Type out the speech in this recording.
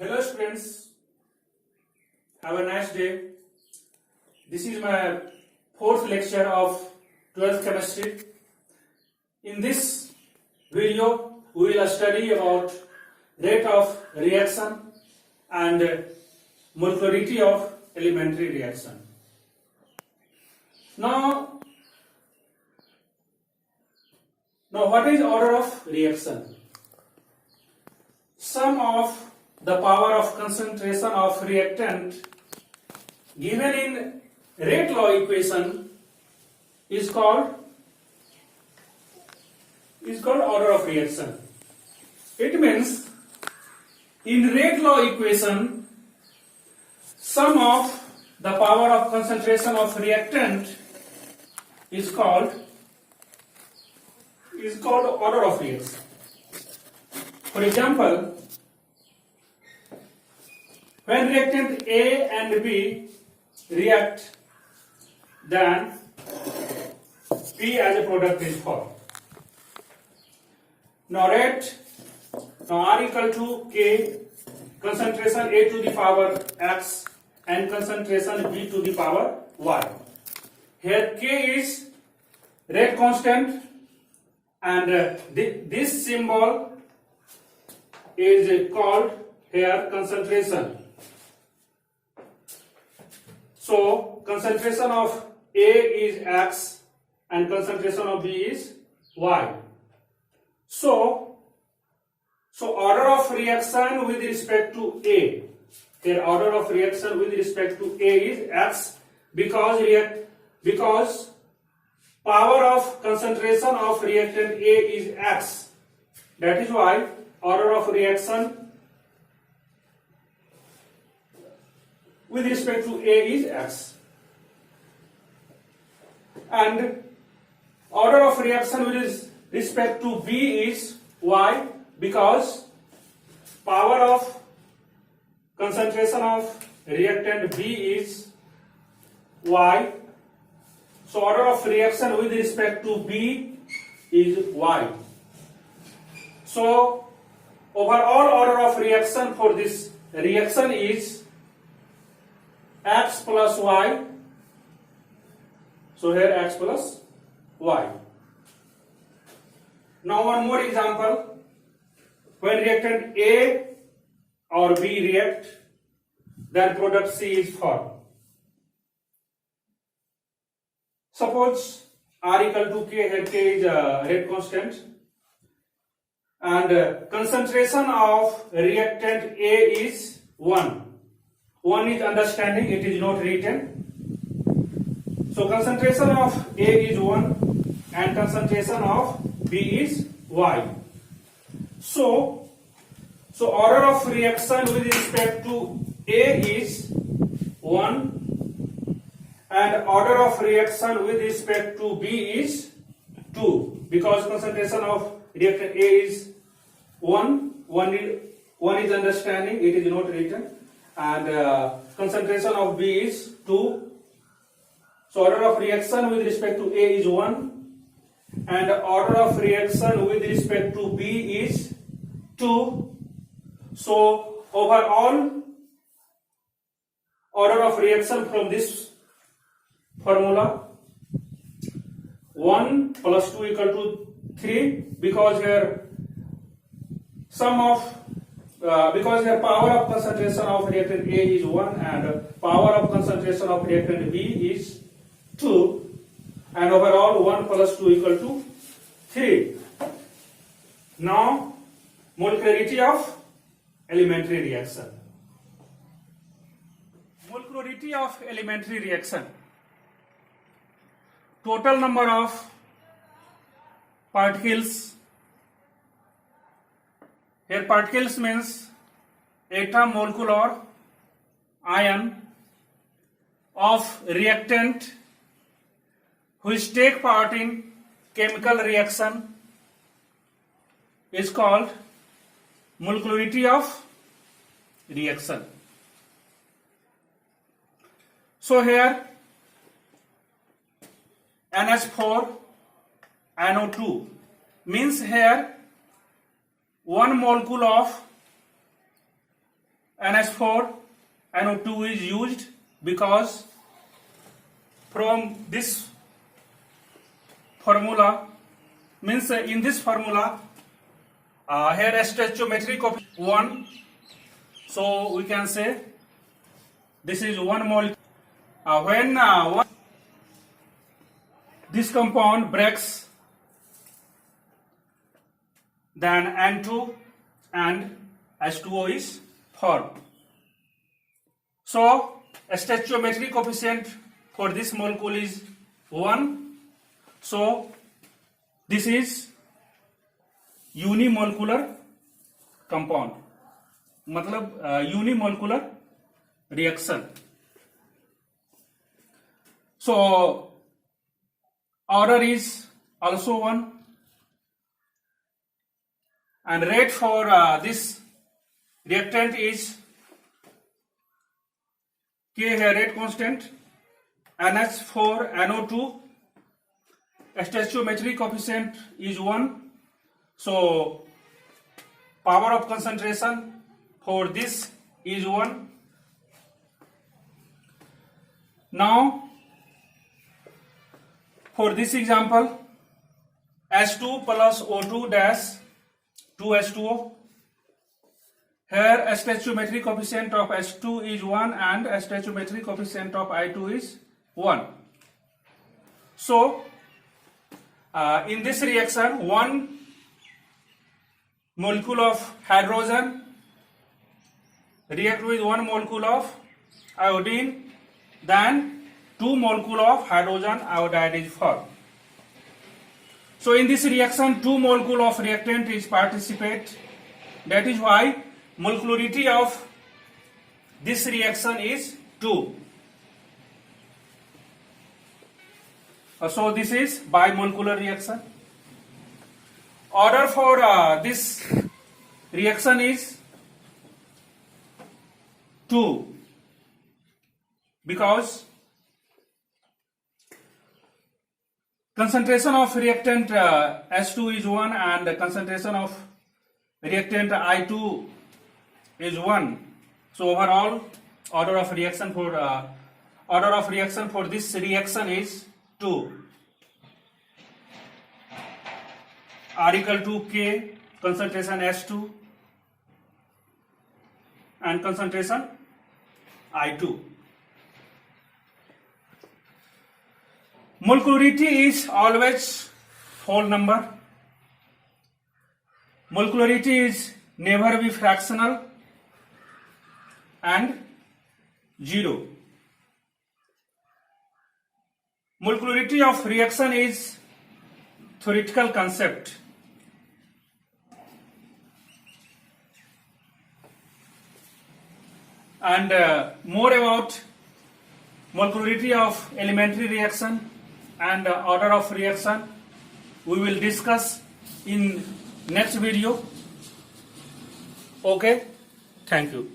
Hello students, have a nice day. This is my fourth lecture of 12th chemistry. In this video, we will study about rate of reaction and molecularity of elementary reaction. Now what is order of reaction? Sum of the power of concentration of reactant given in rate law equation is called order of reaction. It means in rate law equation, sum of the power of concentration of reactant is called order of reaction. For example, when reactant A and B react, then P as a product is formed. Now R equal to K, concentration A to the power X and concentration B to the power Y. Here K is rate constant and this symbol is called here concentration. So concentration of A is X and concentration of B is Y. So order of reaction with respect to A. Here order of reaction with respect to A is X because power of concentration of reactant A is X. That is why order of reaction with respect to A is X. And order of reaction with respect to B is Y because power of concentration of reactant B is Y. So order of reaction with respect to B is Y. So overall order of reaction for this reaction is X plus Y. So here X plus Y. Now one more example. When reactant A or B react, then product C is formed. Suppose R equal to K, here K is a rate constant, and concentration of reactant A is 1. 1 is understanding, it is not written. So concentration of A is 1 and concentration of B is Y. So order of reaction with respect to A is 1 and order of reaction with respect to B is 2 because concentration of reactant A is 1 is understanding, it is not written, and concentration of B is 2. So order of reaction with respect to A is 1 and order of reaction with respect to B is 2. So overall order of reaction from this formula 1 plus 2 equal to 3 because here because here power of concentration of reactant A is 1 and power of concentration of reactant B is 2 and overall 1 plus 2 equal to 3. Now molecularity of elementary reaction. Molecularity of elementary reaction. Total number of particles. Here particles means atom, molecule or ion of reactant which take part in chemical reaction is called molecularity of reaction. So here NH4 NO2 means here one molecule of NH4 NO2 is used because from this formula means in this formula here stoichiometric coefficient 1, so we can say this is 1 mole. When this compound breaks, then N2 and H2O is formed. So stoichiometric coefficient for this molecule is 1. So this is unimolecular compound, मतलब unimolecular reaction. So order is also 1, and rate for this reactant is K here, rate constant, NH4 NO2, stoichiometric coefficient is 1. So power of concentration for this is 1. Now for this example, H2 plus O2 dash 2H2O. Here stoichiometric coefficient of H2 is 1 and stoichiometric coefficient of I2 is 1. So in this reaction, 1 molecule of hydrogen react with 1 molecule of iodine, then 2 molecule of hydrogen iodide is formed. So in this reaction, 2 molecule of reactant is participate. That is why molecularity of this reaction is 2. So this is bimolecular reaction. Order for this reaction is 2 because concentration of reactant H2 is 1 and the concentration of reactant I2 is 1. So overall order of reaction for this reaction is 2. R equal to K, concentration H2 and concentration I2. Molecularity is always whole number. Molecularity is never be fractional and 0. Molecularity of reaction is theoretical concept. And more about molecularity of elementary reaction and order of reaction we will discuss in next video. Okay, thank you.